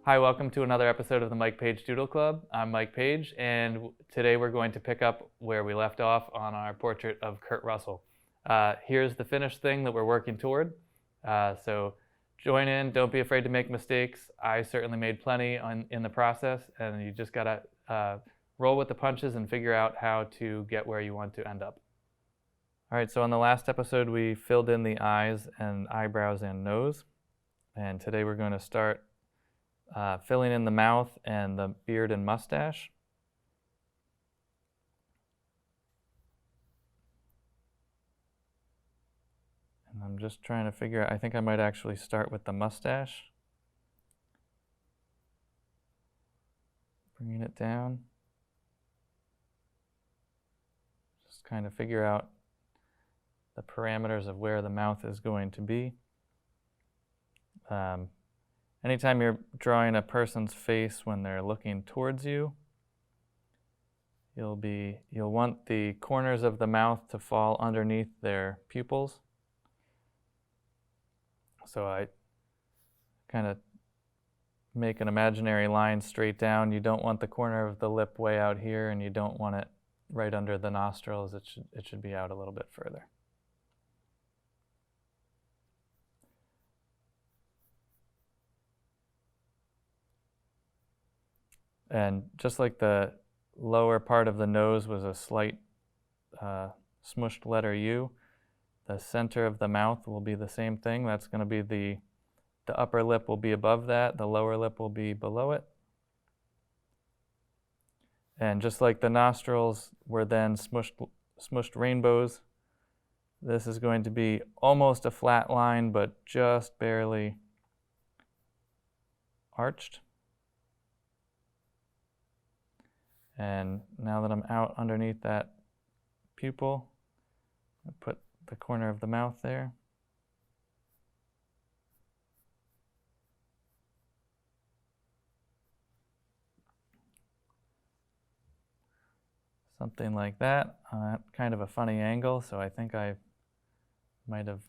Hi, welcome to another episode of the Mike Paige Doodle Club. I'm Mike Paige, and today we're going to pick up where we left off on our portrait of Kurt Russell. Here's the finished thing that we're working toward. So join in, don't be afraid to make mistakes. I certainly made plenty in the process, and you just gotta roll with the punches and figure out how to get where you want to end up. All right, so on the last episode we filled in the eyes and eyebrows and nose, and today we're going to start filling in the mouth and the beard and mustache. And I'm just trying to figure out, I think I might actually start with the mustache. Bringing it down. Just kind of figure out the parameters of where the mouth is going to be. Anytime you're drawing a person's face when they're looking towards you, you'll want the corners of the mouth to fall underneath their pupils. So I kind of make an imaginary line straight down. You don't want the corner of the lip way out here, and you don't want it right under the nostrils. It should be out a little bit further. And just like the lower part of the nose was a slight smushed letter U, the center of the mouth will be the same thing. That's going to be the upper lip will be above that, the lower lip will be below it. And just like the nostrils were then smushed rainbows, this is going to be almost a flat line, but just barely arched. And now that I'm out underneath that pupil, I put the corner of the mouth there. Something like that, kind of a funny angle, so I think I might have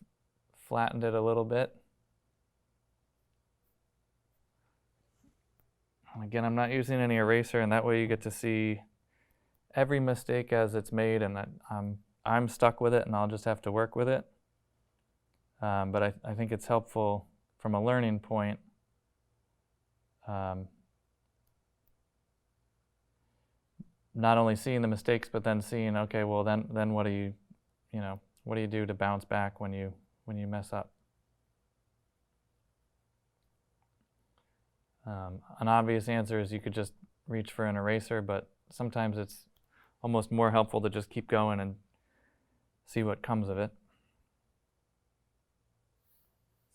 flattened it a little bit. Again, I'm not using any eraser, and that way you get to see every mistake as it's made, and I'm stuck with it, and I'll just have to work with it. But I think it's helpful from a learning point. Not only seeing the mistakes, but then seeing, okay, well then what do you do to bounce back when you mess up? An obvious answer is you could just reach for an eraser, but sometimes it's almost more helpful to just keep going and see what comes of it.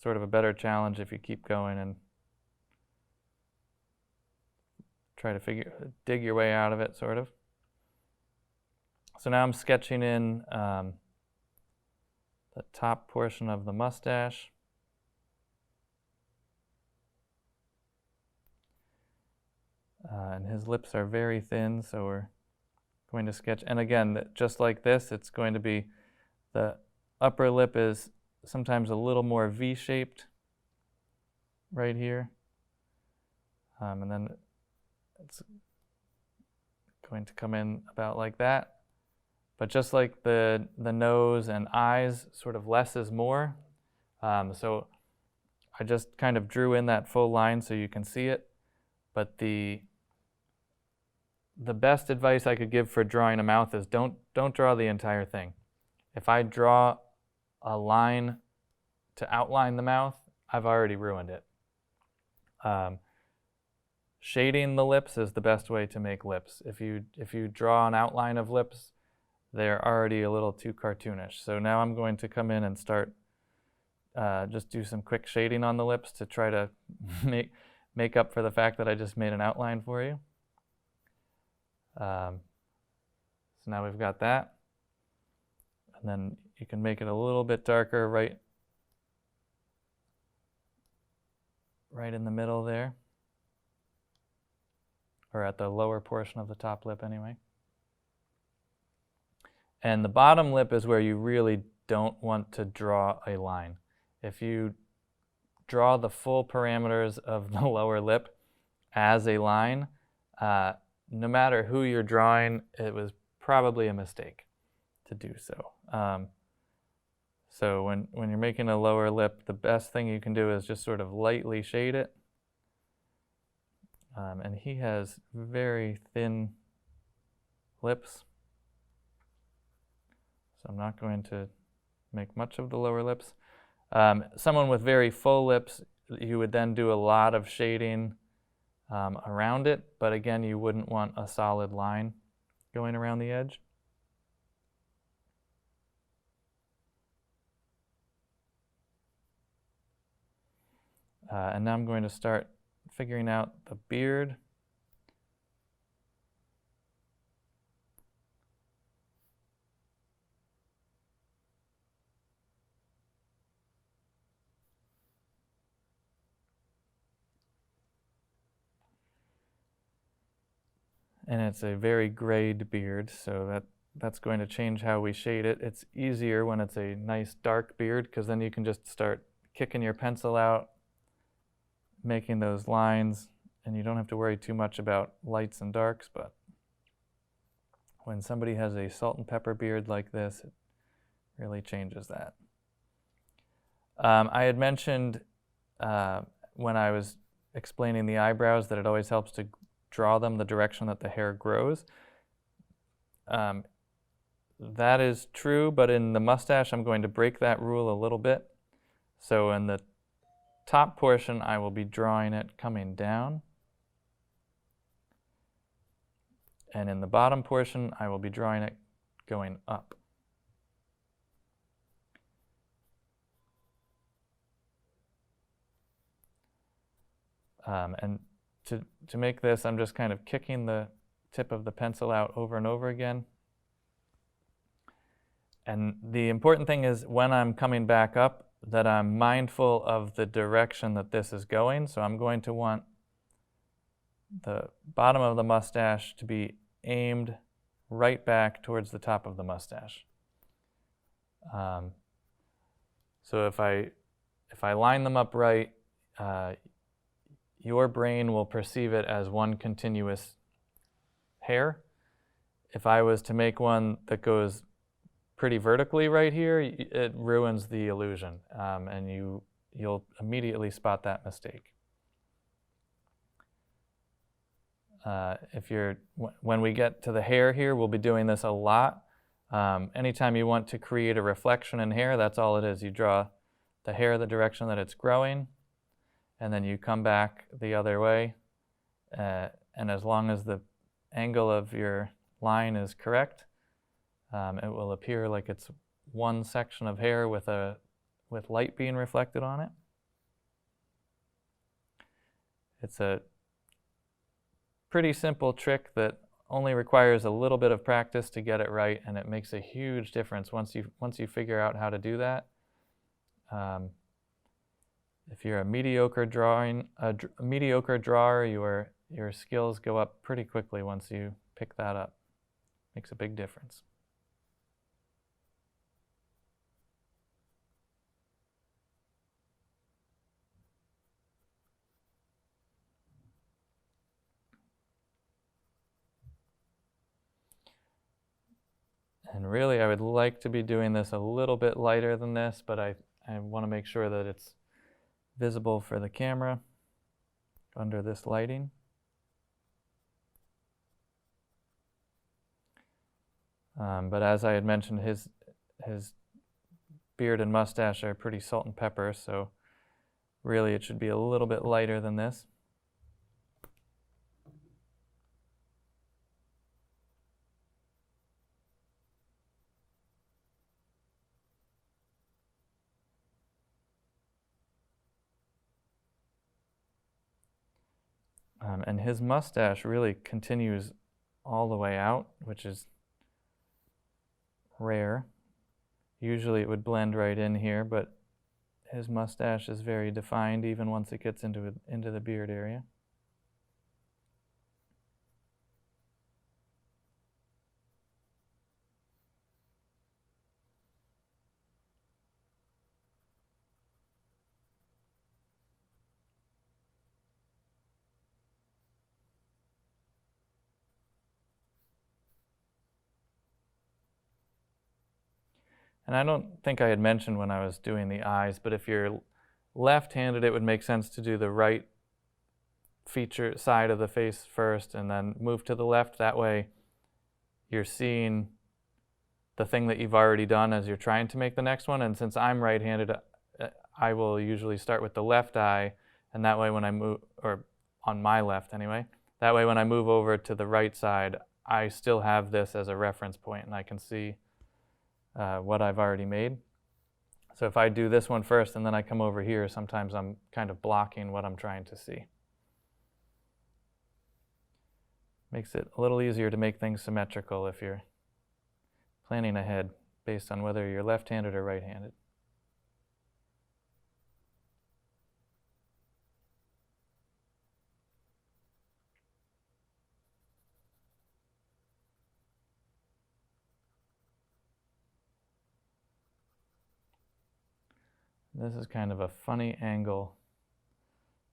Sort of a better challenge if you keep going and try to dig your way out of it, sort of. So now I'm sketching in the top portion of the mustache. And his lips are very thin, so we're going to sketch. And again, just like this, it's going to be the upper lip is sometimes a little more V-shaped right here. And then it's going to come in about like that. But just like the nose and eyes, sort of less is more. So I just kind of drew in that full line so you can see it. But the best advice I could give for drawing a mouth is don't draw the entire thing. If I draw a line to outline the mouth, I've already ruined it. Shading the lips is the best way to make lips. If you draw an outline of lips, they're already a little too cartoonish. So now I'm going to come in and start just do some quick shading on the lips to try to make up for the fact that I just made an outline for you. So now we've got that. And then you can make it a little bit darker right in the middle there. or at the lower portion of the top lip anyway. And the bottom lip is where you really don't want to draw a line. If you draw the full parameters of the lower lip as a line, no matter who you're drawing, it was probably a mistake to do so. So when you're making a lower lip, the best thing you can do is just sort of lightly shade it. And he has very thin lips, so I'm not going to make much of the lower lips. Someone with very full lips, you would then do a lot of shading around it, but again, you wouldn't want a solid line going around the edge. And now I'm going to start figuring out the beard. And it's a very grayed beard, so that's going to change how we shade it. It's easier when it's a nice dark beard, because then you can just start kicking your pencil out, making those lines, and you don't have to worry too much about lights and darks. But when somebody has a salt and pepper beard like this, it really changes that. I had mentioned when I was explaining the eyebrows that it always helps to draw them the direction that the hair grows. That is true, but in the mustache, I'm going to break that rule a little bit. So in the top portion, I will be drawing it coming down. And in the bottom portion, I will be drawing it going up. And to make this, I'm just kind of kicking the tip of the pencil out over and over again. And the important thing is when I'm coming back up, that I'm mindful of the direction that this is going. So I'm going to want the bottom of the mustache to be aimed right back towards the top of the mustache. So if I line them up right, your brain will perceive it as one continuous hair. If I was to make one that goes pretty vertically right here, it ruins the illusion, and you'll immediately spot that mistake. When we get to the hair here, we'll be doing this a lot. Anytime you want to create a reflection in hair, that's all it is. You draw the hair the direction that it's growing, and then you come back the other way. And as long as the angle of your line is correct, it will appear like it's one section of hair with light being reflected on it. It's a pretty simple trick that only requires a little bit of practice to get it right, and it makes a huge difference once you figure out how to do that. If you're a mediocre drawer, your skills go up pretty quickly once you pick that up. Makes a big difference. And really, I would like to be doing this a little bit lighter than this, but I want to make sure that it's visible for the camera under this lighting. But as I had mentioned, his beard and mustache are pretty salt and pepper, so really it should be a little bit lighter than this. And his mustache really continues all the way out, which is rare. Usually it would blend right in here, but his mustache is very defined even once it gets into the beard area. And I don't think I had mentioned when I was doing the eyes, but if you're left-handed, it would make sense to do the right feature side of the face first and then move to the left. That way you're seeing the thing that you've already done as you're trying to make the next one. And since I'm right-handed, I will usually start with the left eye, and that way when I move, or on my left anyway, that way when I move over to the right side, I still have this as a reference point and I can see what I've already made. So if I do this one first and then I come over here, sometimes I'm kind of blocking what I'm trying to see. Makes it a little easier to make things symmetrical if you're planning ahead based on whether you're left-handed or right-handed. This is kind of a funny angle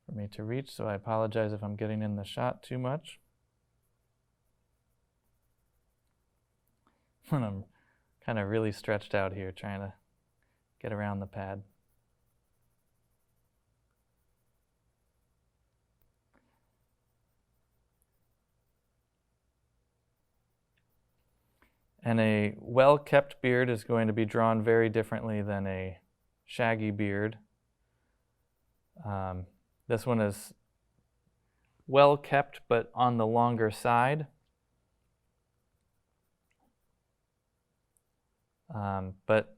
for me to reach, so I apologize if I'm getting in the shot too much. When I'm kind of really stretched out here trying to get around the pad. And a well-kept beard is going to be drawn very differently than a shaggy beard. This one is well-kept, but on the longer side. But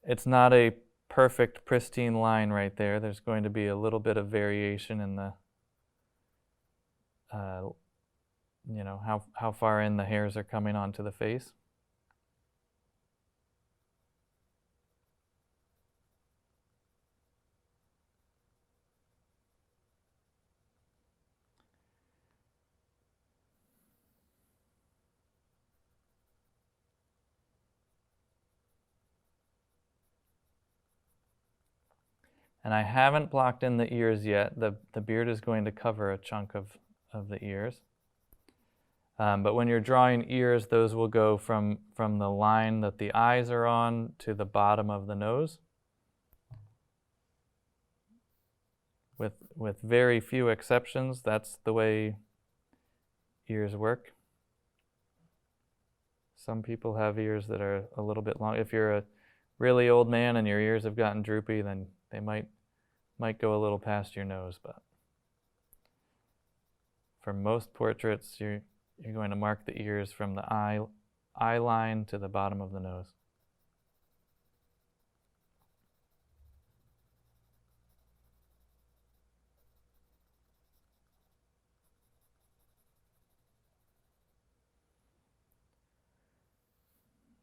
it's not a perfect, pristine line right there. There's going to be a little bit of variation in the, how far in the hairs are coming onto the face. And I haven't blocked in the ears yet. The beard is going to cover a chunk of the ears. But when you're drawing ears, those will go from the line that the eyes are on to the bottom of the nose. With very few exceptions, that's the way ears work. Some people have ears that are a little bit long. If you're a really old man and your ears have gotten droopy, then they might go a little past your nose, but for most portraits, you're going to mark the ears from the eye line to the bottom of the nose.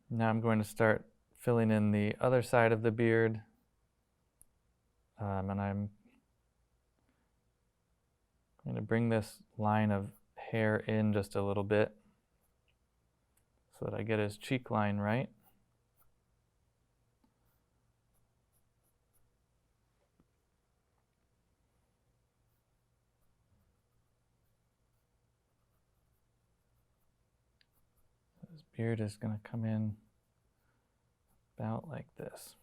Now I'm going to start filling in the other side of the beard. And I'm going to bring this line of hair in just a little bit so that I get his cheek line right. His beard is going to come in about like this.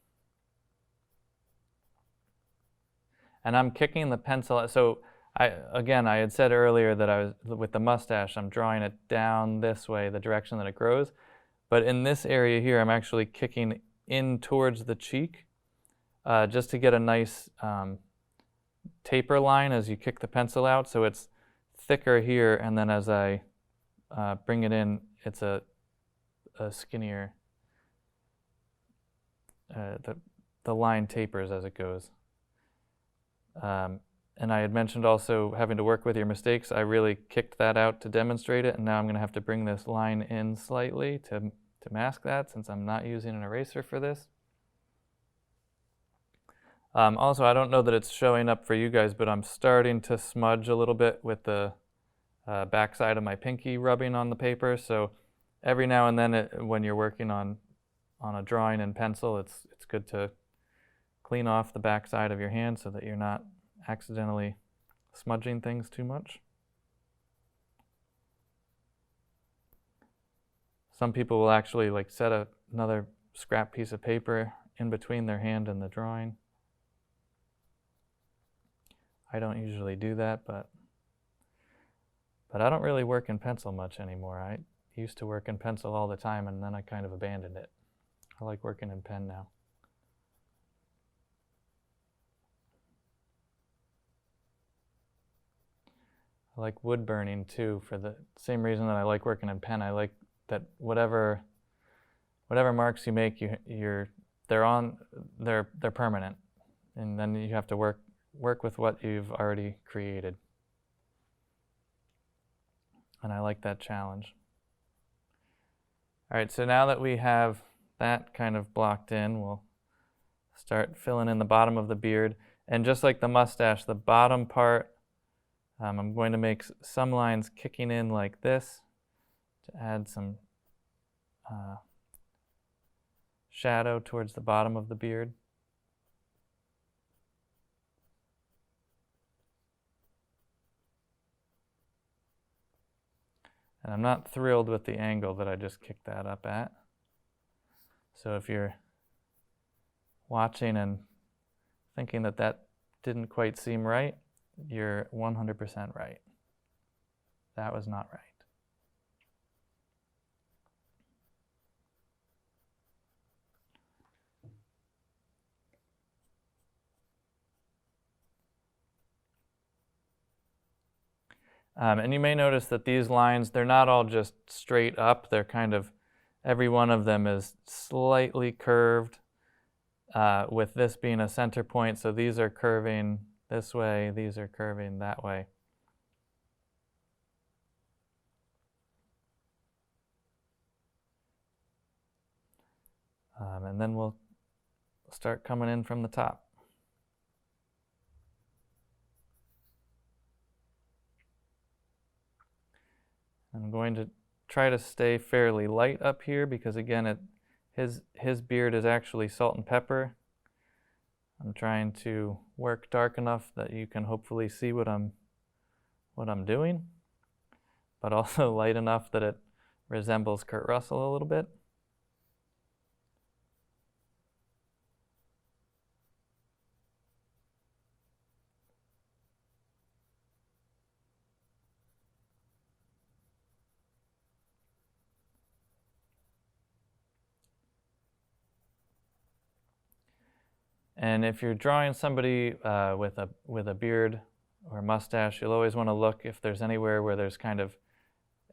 And I'm kicking the pencil. So I had said earlier that I was, with the mustache, I'm drawing it down this way, the direction that it grows. But in this area here, I'm actually kicking in towards the cheek just to get a nice taper line as you kick the pencil out. So it's thicker here, and then as I bring it in, it's a skinnier, the line tapers as it goes. And I had mentioned also having to work with your mistakes. I really kicked that out to demonstrate it, and now I'm going to have to bring this line in slightly to mask that, since I'm not using an eraser for this. Also, I don't know that it's showing up for you guys, but I'm starting to smudge a little bit with the backside of my pinky rubbing on the paper. So every now and then, when you're working on a drawing in pencil, it's good to clean off the backside of your hand so that you're not accidentally smudging things too much. Some people will actually set another scrap piece of paper in between their hand and the drawing. I don't usually do that, but I don't really work in pencil much anymore. I used to work in pencil all the time, and then I kind of abandoned it. I like working in pen now. I like wood burning too, for the same reason that I like working in pen. I like that whatever marks you make, they're permanent, and then you have to work with what you've already created. And I like that challenge. All right, so now that we have that kind of blocked in, we'll start filling in the bottom of the beard. And just like the mustache, the bottom part, I'm going to make some lines kicking in like this to add some shadow towards the bottom of the beard. And I'm not thrilled with the angle that I just kicked that up at. So if you're watching and thinking that that didn't quite seem right, you're 100% right. That was not right. And you may notice that these lines, they're not all just straight up. They're kind of, every one of them is slightly curved, with this being a center point. So these are curving this way, these are curving that way. And then we'll start coming in from the top. I'm going to try to stay fairly light up here because, again, his beard is actually salt and pepper. I'm trying to work dark enough that you can hopefully see what I'm doing, but also light enough that it resembles Kurt Russell a little bit. And if you're drawing somebody with a beard or mustache, you'll always want to look if there's anywhere where there's kind of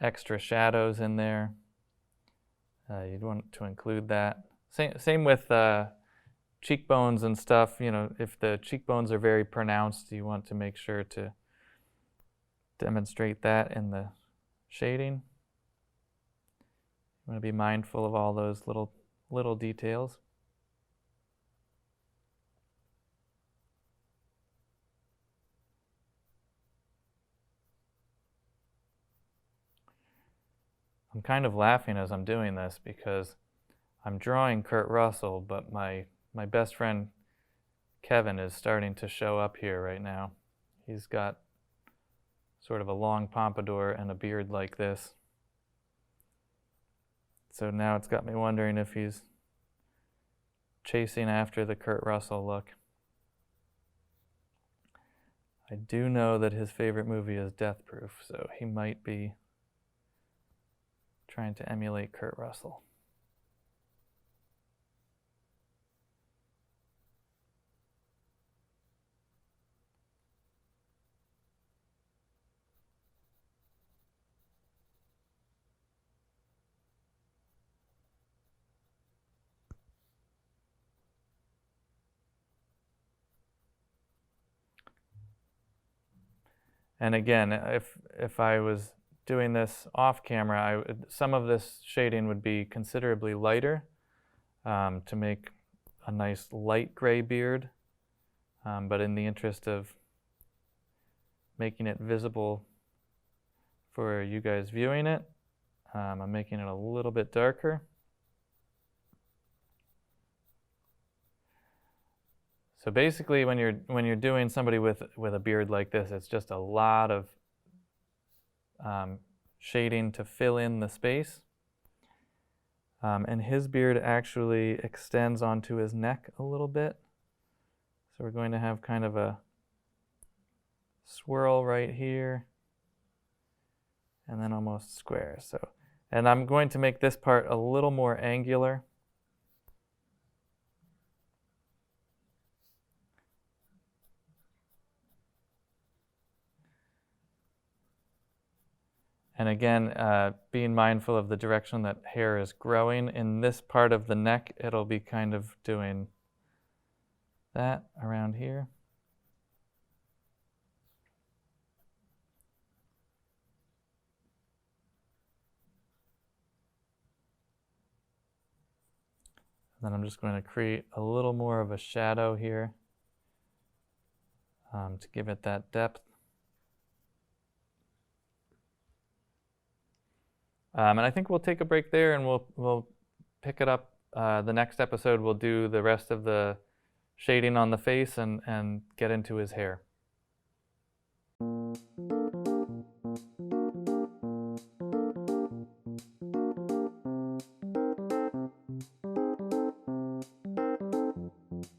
extra shadows in there. You'd want to include that. Same with cheekbones and stuff. You know, if the cheekbones are very pronounced, you want to make sure to demonstrate that in the shading. You want to be mindful of all those little details. I'm kind of laughing as I'm doing this because I'm drawing Kurt Russell, but my best friend Kevin is starting to show up here right now. He's got sort of a long pompadour and a beard like this. So now it's got me wondering if he's chasing after the Kurt Russell look. I do know that his favorite movie is Death Proof, so he might be trying to emulate Kurt Russell. And again, if I was doing this off camera, some of this shading would be considerably lighter to make a nice light gray beard. But in the interest of making it visible for you guys viewing it, I'm making it a little bit darker. So basically, when you're doing somebody with a beard like this, it's just a lot of shading to fill in the space. And his beard actually extends onto his neck a little bit. So we're going to have kind of a swirl right here, and then almost square. So, and I'm going to make this part a little more angular. And again, being mindful of the direction that hair is growing. In this part of the neck, it'll be kind of doing that around here. And then I'm just going to create a little more of a shadow here to give it that depth. And I think we'll take a break there, and we'll pick it up. The next episode, we'll do the rest of the shading on the face and get into his hair.